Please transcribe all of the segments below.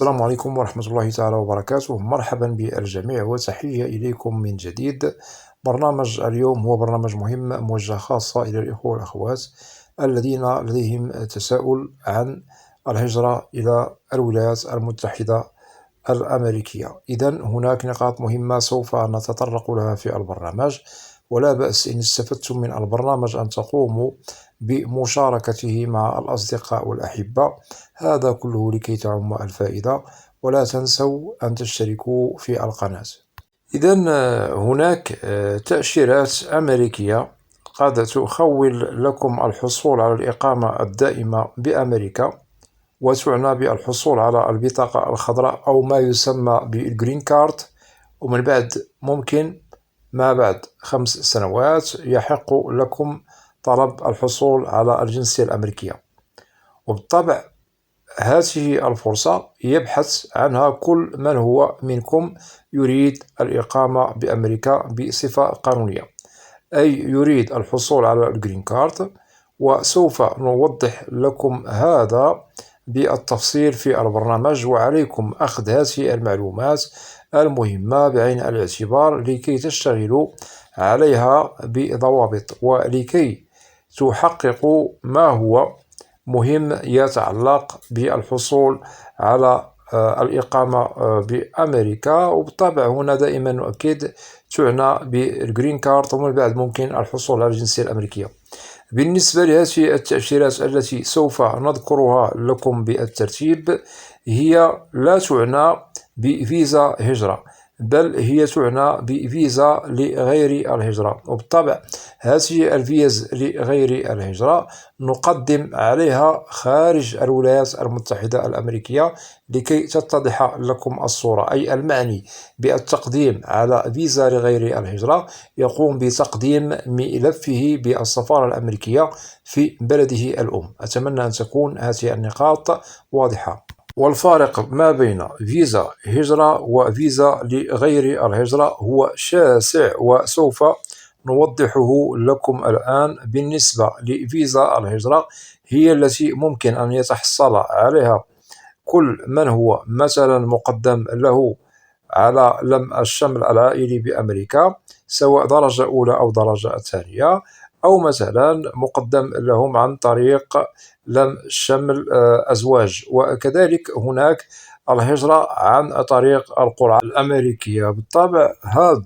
السلام عليكم ورحمة الله تعالى وبركاته. مرحبا بالجميع وتحية إليكم من جديد. برنامج اليوم هو برنامج مهم موجه خاصة إلى الإخوة والأخوات الذين لديهم تساؤل عن الهجرة إلى الولايات المتحدة الأمريكية. إذن هناك نقاط مهمة سوف نتطرق لها في البرنامج، ولا بأس إن استفدتم من البرنامج أن تقوموا بمشاركته مع الأصدقاء والأحبة، هذا كله لكي تعم الفائدة. ولا تنسوا أن تشتركوا في القناة. إذن هناك تأشيرات أمريكية قد تخول لكم الحصول على الإقامة الدائمة بأمريكا، وتعنى بالحصول على البطاقة الخضراء أو ما يسمى بالجرين كارد، ومن بعد ممكن ما بعد 5 سنوات يحق لكم طلب الحصول على الجنسية الأمريكية. وبالطبع هذه الفرصة يبحث عنها كل من هو منكم يريد الإقامة بأمريكا بصفة قانونية، أي يريد الحصول على الجرين كارد. وسوف نوضح لكم هذا بالتفصيل في البرنامج، وعليكم أخذ هذه المعلومات المهمة بعين الاعتبار لكي تشتغلوا عليها بضوابط، ولكي تحققوا ما هو مهم يتعلق بالحصول على الإقامة بأمريكا. وبالطبع هنا دائما نؤكد تعنى بالجرين كارد، ومن بعد ممكن الحصول على الجنسية الأمريكية. بالنسبة لهذه التأشيرات التي سوف نذكرها لكم بالترتيب، هي لا تعنى بفيزا هجرة، بل هي تعنى بفيزا لغير الهجرة. وبالطبع هذه الفيز لغير الهجرة نقدم عليها خارج الولايات المتحدة الأمريكية لكي تتضح لكم الصورة. أي المعني بالتقديم على فيزا لغير الهجرة يقوم بتقديم ملفه بالسفارة الأمريكية في بلده الأم. أتمنى أن تكون هذه النقاط واضحة. والفارق ما بين فيزا هجرة وفيزا لغير الهجرة هو شاسع، وسوف نوضحه لكم الآن. بالنسبة لفيزا الهجرة، هي التي ممكن أن يتحصل عليها كل من هو مثلا مقدم له على لم الشمل العائلي بأمريكا، سواء درجة أولى أو درجة ثانية، أو مثلا مقدم لهم عن طريق لم شمل أزواج. وكذلك هناك الهجرة عن طريق القرعة الأمريكية. بالطبع هذا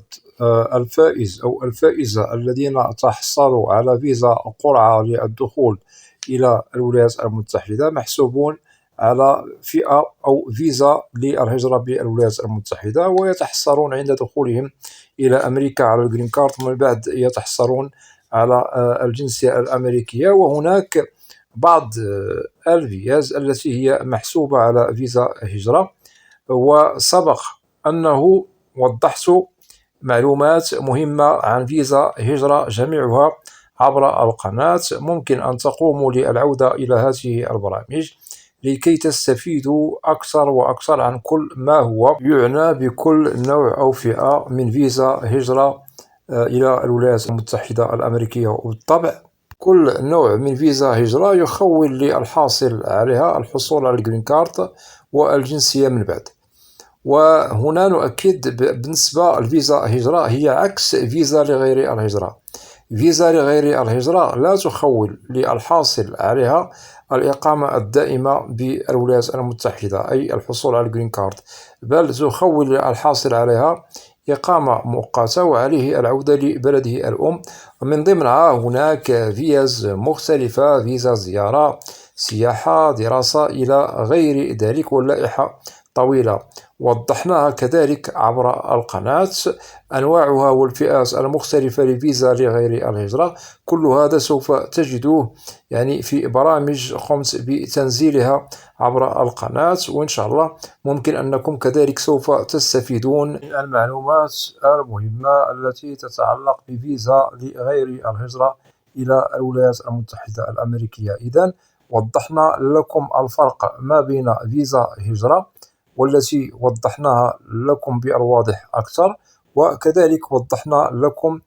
الفائز أو الفائزة الذين تحصلوا على فيزا قرعة للدخول إلى الولايات المتحدة محسوبون على فئة أو فيزا للهجرة بالولايات المتحدة، ويتحصلون عند دخولهم إلى أمريكا على الجرين كارد، ومن بعد يتحصلون على الجنسية الأمريكية. وهناك بعض الفيز التي هي محسوبة على فيزا هجرة، وسبق أنه وضحت معلومات مهمة عن فيزا هجرة جميعها عبر القناة. ممكن أن تقوموا للعودة إلى هذه البرامج لكي تستفيدوا أكثر وأكثر عن كل ما هو يعنى بكل نوع أو فئة من فيزا هجرة إلى الولايات المتحدة الأمريكية. وبالطبع كل نوع من فيزا هجرة يخول للحاصل عليها الحصول على الجرين كارد والجنسية من بعد. وهنا نؤكد بالنسبة لفيزا هجرة هي عكس فيزا لغير الهجرة. فيزا لغير الهجرة لا تخول للحاصل عليها الإقامة الدائمة بالولايات المتحدة، أي الحصول على الجرين كارد، بل تخول الحاصل عليها إقامة مؤقتة وعليه العودة لبلده الأم. ومن ضمنها هناك فيز مختلفة: فيزا زيارة، سياحة، دراسة، إلى غير ذلك، واللائحة طويلة. وضحناها كذلك عبر القناة أنواعها والفئات المختلفة لفيزا لغير الهجرة. كل هذا سوف تجدوه في برامج قمت بتنزيلها عبر القناة، وإن شاء الله ممكن أنكم كذلك سوف تستفيدون من المعلومات المهمة التي تتعلق بفيزا لغير الهجرة إلى الولايات المتحدة الأمريكية. إذن وضحنا لكم الفرق ما بين فيزا هجرة، والتي وضحناها لكم بالواضح أكثر، وكذلك وضحنا لكم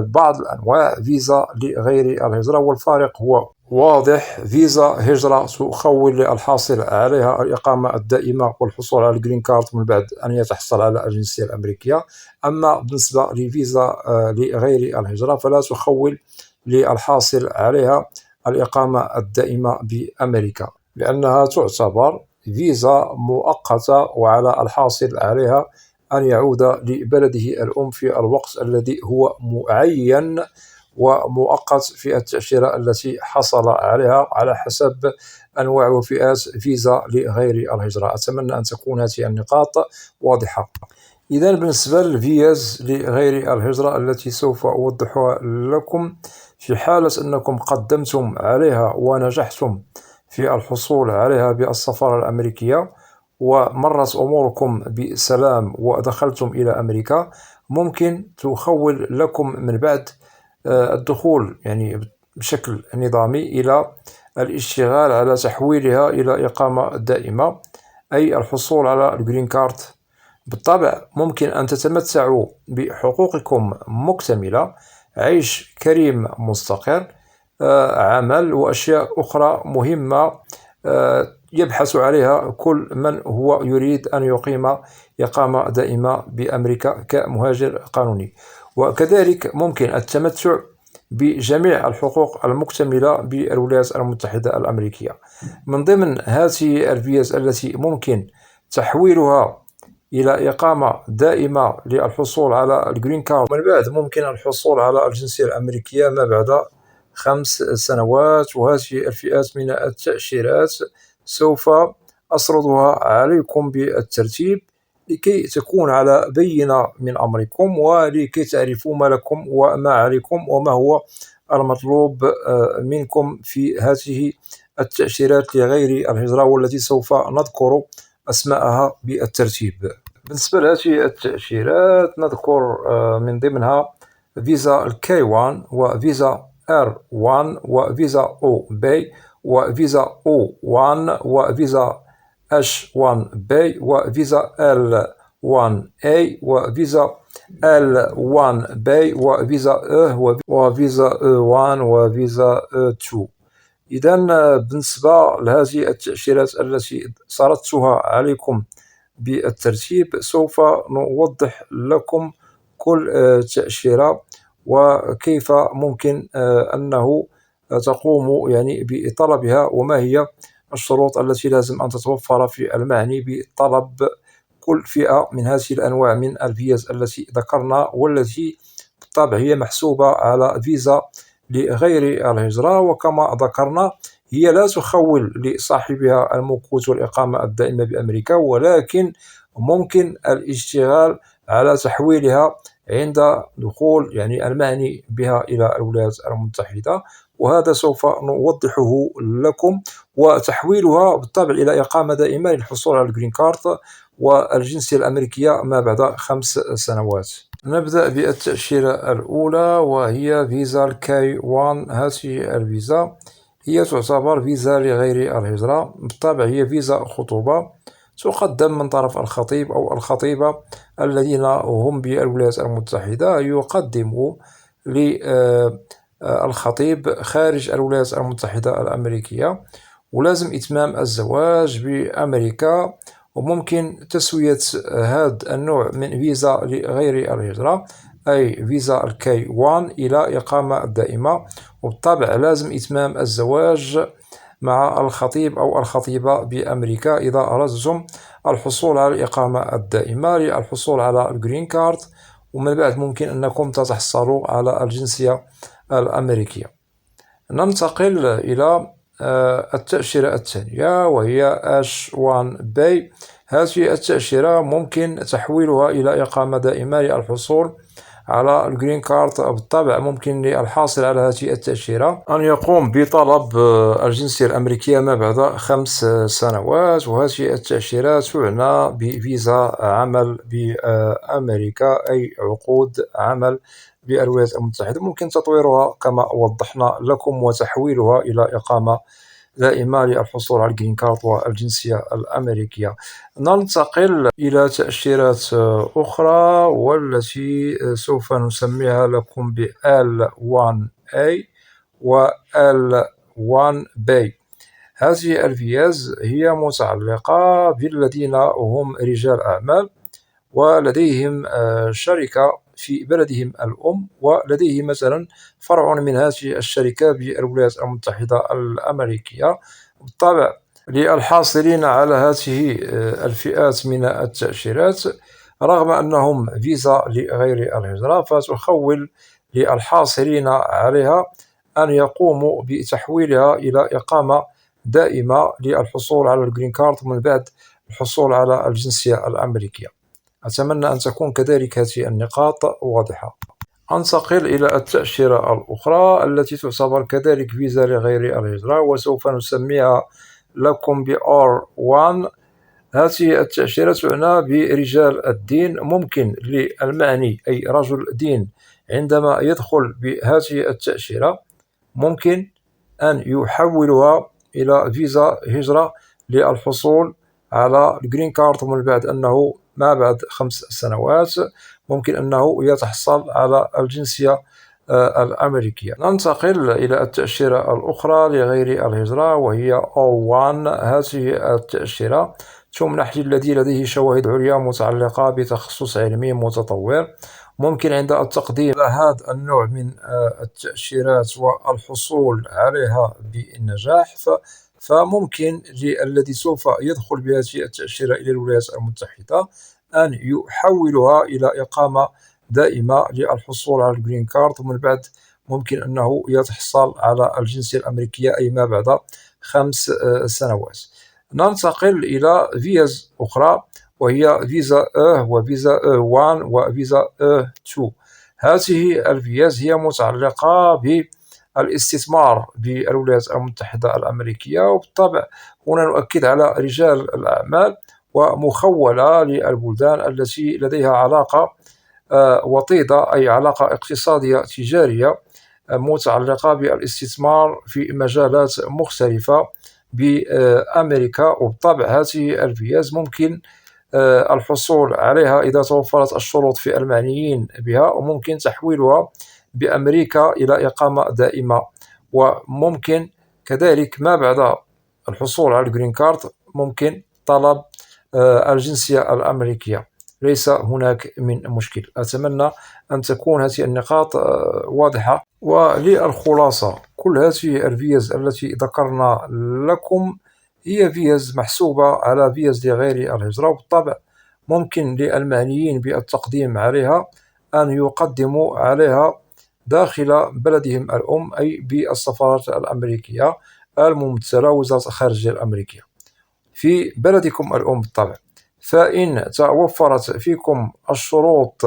بعض الأنواع فيزا لغير الهجرة، والفارق هو واضح. فيزا هجرة تخول للحاصل عليها الإقامة الدائمة والحصول على الجرين كارد من بعد أن يتحصل على الجنسية الأمريكية. أما بالنسبة لفيزا لغير الهجرة فلا تخول للحاصل عليها الإقامة الدائمة بأمريكا، لأنها تعتبر فيزا مؤقتة، وعلى الحاصل عليها أن يعود لبلده الأم في الوقت الذي هو معين ومؤقت في التأشيرة التي حصل عليها على حسب أنواع وفئات فيزا لغير الهجرة. أتمنى أن تكون هذه النقاط واضحة. إذا بالنسبة للفيز لغير الهجرة التي سوف أوضحها لكم، في حالة أنكم قدمتم عليها ونجحتم في الحصول عليها بالسفارة الأمريكية ومرت أموركم بسلام ودخلتم إلى أمريكا، ممكن تخول لكم من بعد الدخول يعني بشكل نظامي إلى الاشتغال على تحويلها إلى إقامة دائمة، أي الحصول على الجرين كارد. بالطبع ممكن أن تتمتعوا بحقوقكم مكتملة، عيش كريم مستقر، عمل وأشياء أخرى مهمة يبحث عليها كل من هو يريد أن يقيم إقامة دائمة بأمريكا كمهاجر قانوني. وكذلك ممكن التمتع بجميع الحقوق المكتملة بالولايات المتحدة الأمريكية. من ضمن هذه الفيز التي ممكن تحويلها إلى إقامة دائمة للحصول على الجرين كارد، ومن بعد ممكن الحصول على الجنسية الأمريكية ما بعد 5 سنوات. وهذه الفئات من التأشيرات سوف أسردها عليكم بالترتيب لكي تكون على بينة من أمركم، ولكي تعرفوا ما لكم وما عليكم وما هو المطلوب منكم في هذه التأشيرات لغير الهجرة، والتي سوف نذكر أسماءها بالترتيب. بالنسبة لهذه التأشيرات نذكر من ضمنها فيزا الكي 1 وفيزا R1 وفيزا أو بي وفيزا O1 وفيزا H1B وفيزا L1A وفيزا L1B وفيزا E وفيزا E1 وفيزا E2. إذا بالنسبة لهذه التأشيرات التي سردتها عليكم بالترتيب، سوف نوضح لكم كل تأشيرة وكيف ممكن أنه تقوم يعني بطلبها، وما هي الشروط التي لازم أن تتوفر في المعني بطلب كل فئة من هذه الأنواع من الفيز التي ذكرنا، والتي بالطبع هي محسوبة على فيزا لغير الهجرة. وكما ذكرنا هي لا تخول لصاحبها المكوث والإقامة الدائمة بأمريكا، ولكن ممكن الاشتغال على تحويلها عند دخول يعني المعني بها إلى الولايات المتحدة، وهذا سوف نوضحه لكم. وتحويلها بالطبع إلى إقامة دائمة للحصول على الجرين كارد والجنسية الأمريكية ما بعد 5 سنوات. نبدأ بالتأشيرة الأولى وهي فيزا الكي 1. هذه الفيزا هي تعتبر فيزا لغير الهجرة، بالطبع هي فيزا خطوبة تقدم من طرف الخطيب أو الخطيبة الذين هم بالولايات المتحدة. يقدم للخطيب خارج الولايات المتحدة الأمريكية، ولازم إتمام الزواج بأمريكا، وممكن تسوية هذا النوع من فيزا لغير الهجرة أي فيزا الكي 1 إلى إقامة دائمة. وبالطبع لازم إتمام الزواج مع الخطيب أو الخطيبة بأمريكا إذا أردتم الحصول على الإقامة الدائمة للحصول على الجرين كارد، ومن بعد ممكن أنكم تتحصلوا على الجنسية الأمريكية. ننتقل إلى التأشيرة الثانية وهي H1B. هذه التأشيرة ممكن تحويلها إلى إقامة دائمة للحصول على الجرين كارد. بالطبع ممكن للحاصل على هذه التأشيرة أن يقوم بطلب الجنسية الأمريكية ما بعد 5 سنوات، وهذه التأشيرة تعنى بفيزا عمل بأمريكا أي عقود عمل بالولايات المتحدة. ممكن تطويرها كما وضحنا لكم وتحويلها إلى إقامة دائمة للحصول على الجرين كارد والجنسية الأمريكية. ننتقل إلى تأشيرات أخرى، والتي سوف نسميها لكم ب L1A و L1B. هذه الفيز هي متعلقة بالذين هم رجال أعمال ولديهم شركة في بلدهم الأم، ولديهم مثلا فرع من هذه الشركة بالولايات المتحدة الأمريكية. بالطبع للحاصلين على هذه الفئات من التأشيرات، رغم أنهم فيزا لغير الهجرة، فتخول للحاصلين عليها أن يقوموا بتحويلها إلى إقامة دائمة للحصول على الجرين كارد من بعد الحصول على الجنسية الأمريكية. أتمنى أن تكون كذلك هذه النقاط واضحة. أنتقل إلى التأشيرة الأخرى التي تعتبر كذلك فيزا لغير الهجرة، وسوف نسميها لكم ب R1. هذه التأشيرة تعنى برجال الدين. ممكن للمعني أي رجل دين عندما يدخل بهذه التأشيرة ممكن أن يحولها إلى فيزا هجرة للحصول على الجرين كارد، من بعد أنه ما بعد 5 سنوات ممكن أنه يتحصل على الجنسية الأمريكية. ننتقل إلى التأشيرة الأخرى لغير الهجرة وهي O1. هذه التأشيرة تمنح للذي لديه شواهد عليا متعلقة بتخصص علمي متطور. ممكن عند التقديم على هذا النوع من التأشيرات والحصول عليها بالنجاح، فممكن للذي سوف يدخل بهذه التأشيرة إلى الولايات المتحدة أن يحولها إلى إقامة دائمة للحصول على الجرين كارد، ومن بعد ممكن أنه يتحصل على الجنسية الأمريكية أي ما بعد 5 سنوات. ننتقل إلى فيز أخرى وهي فيزا وفيزا 1 وفيزا 2. هذه الفيز هي متعلقة بالاستثمار بالولايات المتحدة الأمريكية، وبالطبع هنا نؤكد على رجال الأعمال ومخولة للبلدان التي لديها علاقة وطيدة أي علاقة اقتصادية تجارية متعلقة بالاستثمار في مجالات مختلفة بأمريكا. وبالطبع هذه الفيز ممكن الحصول عليها إذا توفرت الشروط في المعنيين بها، وممكن تحويلها بأمريكا إلى إقامة دائمة. وممكن كذلك ما بعد الحصول على الجرين كارد ممكن طلب الجنسية الأمريكية، ليس هناك من مشكل. أتمنى أن تكون هذه النقاط واضحة. وللخلاصة، كل هذه الفيز التي ذكرنا لكم هي فيز محسوبة على فيز لغير الهجرة، وبالطبع ممكن للمعنيين بالتقديم عليها أن يقدموا عليها داخل بلدهم الأم أي بالسفارات الأمريكية الممثلة وزارة الخارجية الأمريكية في بلدكم الأم بالطبع. فإن توفرت فيكم الشروط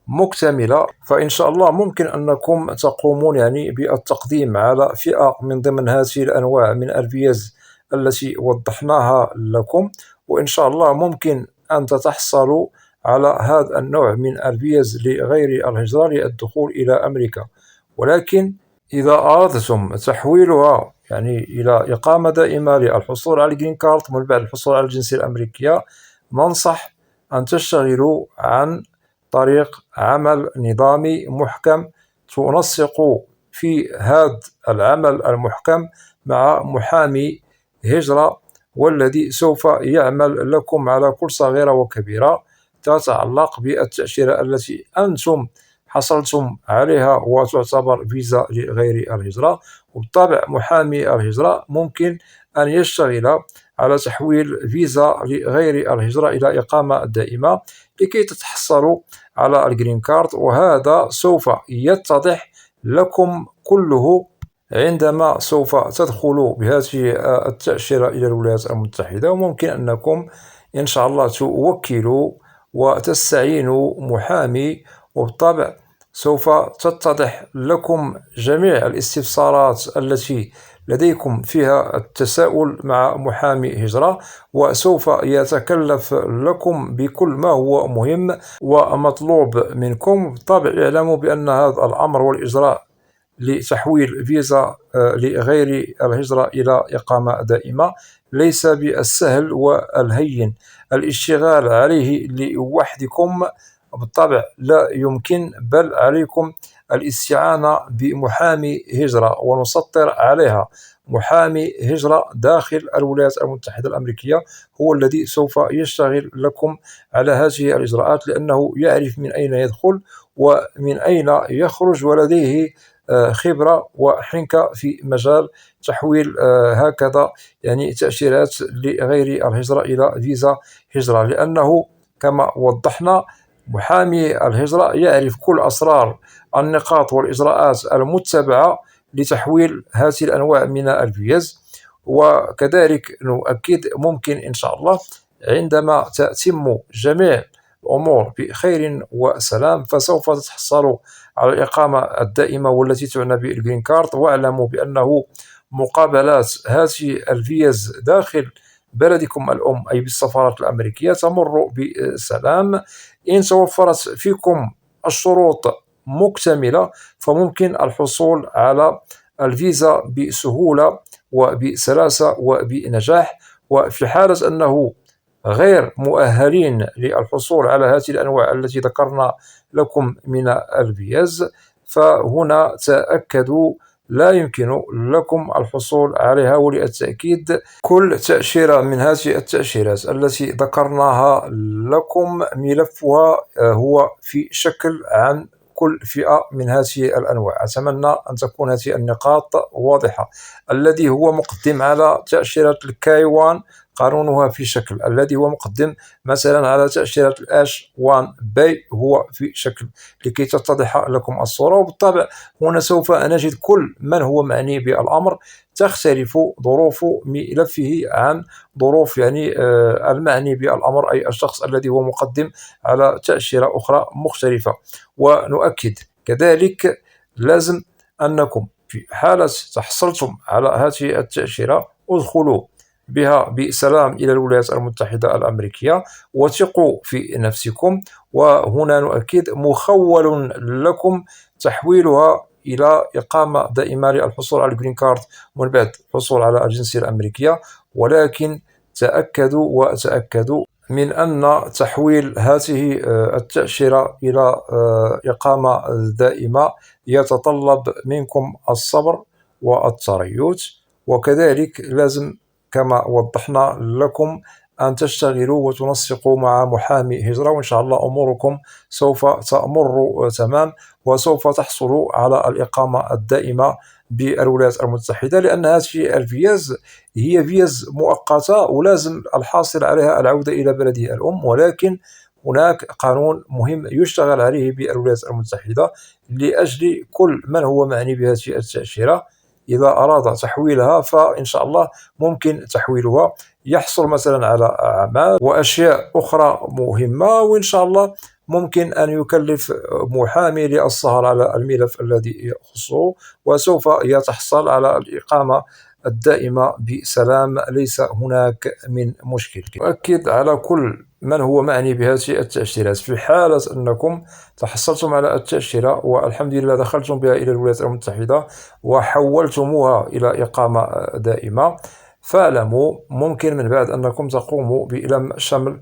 مكتملة فإن شاء الله ممكن أنكم تقومون بالتقديم على فئة من ضمن هذه الأنواع من الفيز التي وضحناها لكم، وإن شاء الله ممكن أن تتحصلوا على هذا النوع من الفيز لغير الهجرة للدخول إلى أمريكا. ولكن إذا أردتم تحويلها إلى إقامة دائمة للحصول على الجرين كارد من بعد الحصول على الجنسية الأمريكية، ننصح أن تشتغلوا عن طريق عمل نظامي محكم، تنسق في هذا العمل المحكم مع محامي هجرة، والذي سوف يعمل لكم على كل صغيرة وكبيرة تتعلق بالتأشيرة التي أنتم حصلتم عليها وتعتبر فيزا لغير الهجرة. وبالطبع محامي الهجرة ممكن أن يشتغل على تحويل فيزا لغير الهجرة إلى إقامة دائمة لكي تتحصلوا على الجرين كارد، وهذا سوف يتضح لكم كله عندما سوف تدخلوا بهذه التأشيرة إلى الولايات المتحدة. وممكن أنكم إن شاء الله توكلوا وتستعينوا محامي، وبالطبع سوف تتضح لكم جميع الاستفسارات التي لديكم فيها التساؤل مع محامي هجرة، وسوف يتكلف لكم بكل ما هو مهم ومطلوب منكم. بالطبع اعلموا بأن هذا الأمر والإجراء لتحويل فيزا لغير الهجرة إلى إقامة دائمة ليس بالسهل والهين. الاشتغال عليه لوحدكم بالطبع لا يمكن، بل عليكم الاستعانة بمحامي هجرة ونسطر عليها. محامي هجرة داخل الولايات المتحدة الأمريكية هو الذي سوف يشتغل لكم على هذه الإجراءات، لأنه يعرف من أين يدخل ومن أين يخرج، ولديه خبرة وحنكة في مجال تحويل هكذا يعني تأشيرات لغير الهجرة إلى فيزا هجرة، لأنه كما وضحنا محامي الهجرة يعرف كل أسرار النقاط والإجراءات المتبعة لتحويل هذه الأنواع من الفيز. وكذلك نؤكد ممكن إن شاء الله عندما تتم جميع الأمور بخير وسلام فسوف تتحصلوا على الإقامة الدائمة والتي تعنى بالجرين كارد. واعلموا بأنه مقابلات هذه الفيز داخل بلدكم الأم أي بالسفارات الأمريكية تمر بسلام. إن توفرت فيكم الشروط مكتملة فممكن الحصول على الفيزا بسهولة وبسلاسة وبنجاح. وفي حالة أنه غير مؤهلين للحصول على هذه الأنواع التي ذكرنا لكم من الفيز فهنا تأكدوا لا يمكن لكم الحصول عليها. وللتأكيد كل تأشيرة من هذه التأشيرات التي ذكرناها لكم ملفها هو في شكل عن كل فئة من هذه الأنواع. أتمنى أن تكون هذه النقاط واضحة. الذي هو مقدم على تأشيرة الكاي-1 قانونها في شكل، الذي هو مقدم مثلا على تأشيرة H1B هو في شكل، لكي تتضح لكم الصورة. وبالطبع هنا سوف نجد كل من هو معني بالأمر تختلف ظروف ملفه عن ظروف يعني المعني بالأمر أي الشخص الذي هو مقدم على تأشيرة أخرى مختلفة. ونؤكد كذلك لازم أنكم في حالة تحصلتم على هذه التأشيرة ادخلوا بها بسلام إلى الولايات المتحدة الأمريكية وثقوا في نفسكم. وهنا نؤكد مخول لكم تحويلها إلى إقامة دائمة للحصول على الجرين كارد ومن بعد الحصول على الجنسية الأمريكية. ولكن تأكدوا من أن تحويل هذه التأشيرة إلى إقامة دائمة يتطلب منكم الصبر والتريث. وكذلك لازم كما وضحنا لكم أن تشتغلوا وتنسقوا مع محامي هجرة، وإن شاء الله أموركم سوف تمر تمام وسوف تحصلوا على الإقامة الدائمة بالولايات المتحدة. لأن هذه الفيز هي فيز مؤقتة ولازم الحاصل عليها العودة إلى بلده الأم، ولكن هناك قانون مهم يشتغل عليه بالولايات المتحدة لأجل كل من هو معني بهذه التأشيرة. إذا أراد تحويلها فإن شاء الله ممكن تحويلها، يحصل مثلا على أعمال وأشياء أخرى مهمة، وإن شاء الله ممكن أن يكلف محامي للسهر على الملف الذي يخصه وسوف يتحصل على الإقامة الدائمة بسلام. ليس هناك من مشكل. أؤكد على كل من هو معني بهذه التأشيرات في حالة أنكم تحصلتم على التأشيرة والحمد لله دخلتم بها إلى الولايات المتحدة وحولتموها إلى إقامة دائمة، فاعلموا ممكن من بعد أنكم تقوموا بإلم شمل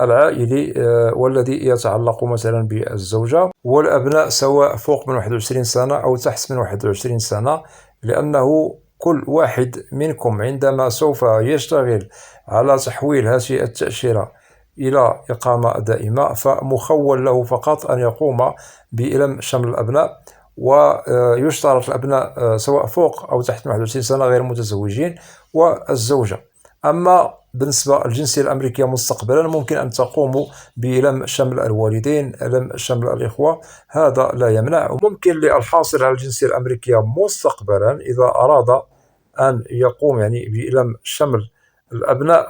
العائلي والذي يتعلق مثلا بالزوجة والأبناء سواء فوق من 21 سنة أو تحت من 21 سنة، لأنه كل واحد منكم عندما سوف يشتغل على تحويل هذه التأشيرة إلى إقامة دائمة فمخول له فقط أن يقوم بإلم شمل الأبناء. ويشترط الأبناء سواء فوق أو تحت 21 سنة غير متزوجين والزوجة. أما بالنسبة للجنسية الأمريكية مستقبلا ممكن أن تقوموا بلم شمل الوالدين، لم شمل الإخوة، هذا لا يمنع. وممكن للحاصل على الجنسية الأمريكية مستقبلا إذا أراد أن يقوم يعني بلم شمل الأبناء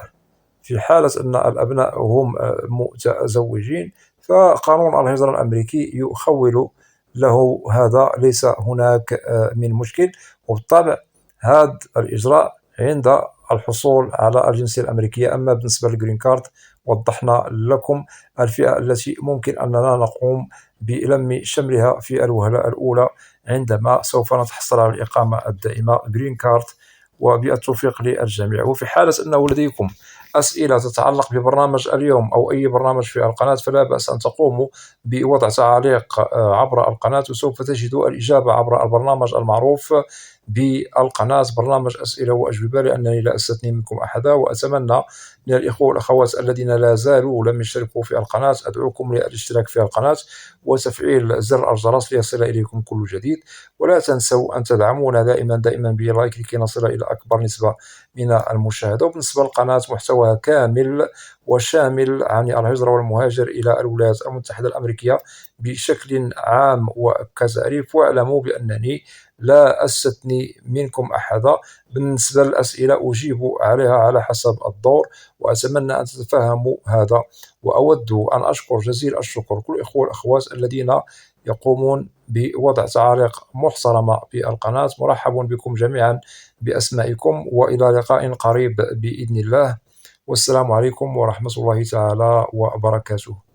في حالة أن الأبناء هم متزوجين فقانون الهجرة الأمريكي يخول له هذا، ليس هناك من مشكل. وبالطبع هذا الإجراء عند الحصول على الجنسية الأمريكية. أما بالنسبة للجرين كارد وضحنا لكم الفئة التي ممكن أننا نقوم بلم شملها في الوهلة الأولى عندما سوف نتحصل على الإقامة الدائمة Green Card. وبالتوفيق للجميع. وفي حالة أنه لديكم أسئلة تتعلق ببرنامج اليوم أو أي برنامج في القناة، فلا بأس أن تقوموا بوضع تعليق عبر القناة، وسوف تجدوا الإجابة عبر البرنامج المعروف بالقناة، برنامج أسئلة وأجوبة، لأنني لا أستثني منكم أحدا. وأتمنى من الإخوة والأخوات الذين لا زالوا لم يشتركوا في القناة، أدعوكم للاشتراك في القناة وتفعيل زر الجرس ليصل إليكم كل جديد. ولا تنسوا أن تدعمونا دائما بلايك لكي نصل إلى أكبر نسبة من المشاهدة. وبالنسبة للقناة محتواها كامل وشامل عن الهجرة والمهاجر إلى الولايات المتحدة الأمريكية بشكل عام وكتعريف. واعلموا بأنني لا أستثني منكم أحدا. بالنسبة للأسئلة أجيب عليها على حسب الدور، وأتمنى أن تتفهموا هذا. وأود أن أشكر جزيل الشكر كل الإخوة والأخوات الذين يقومون بوضع تعاليق محترمة في القناة. مرحبا بكم جميعا بأسمائكم، وإلى لقاء قريب بإذن الله. والسلام عليكم ورحمة الله تعالى وبركاته.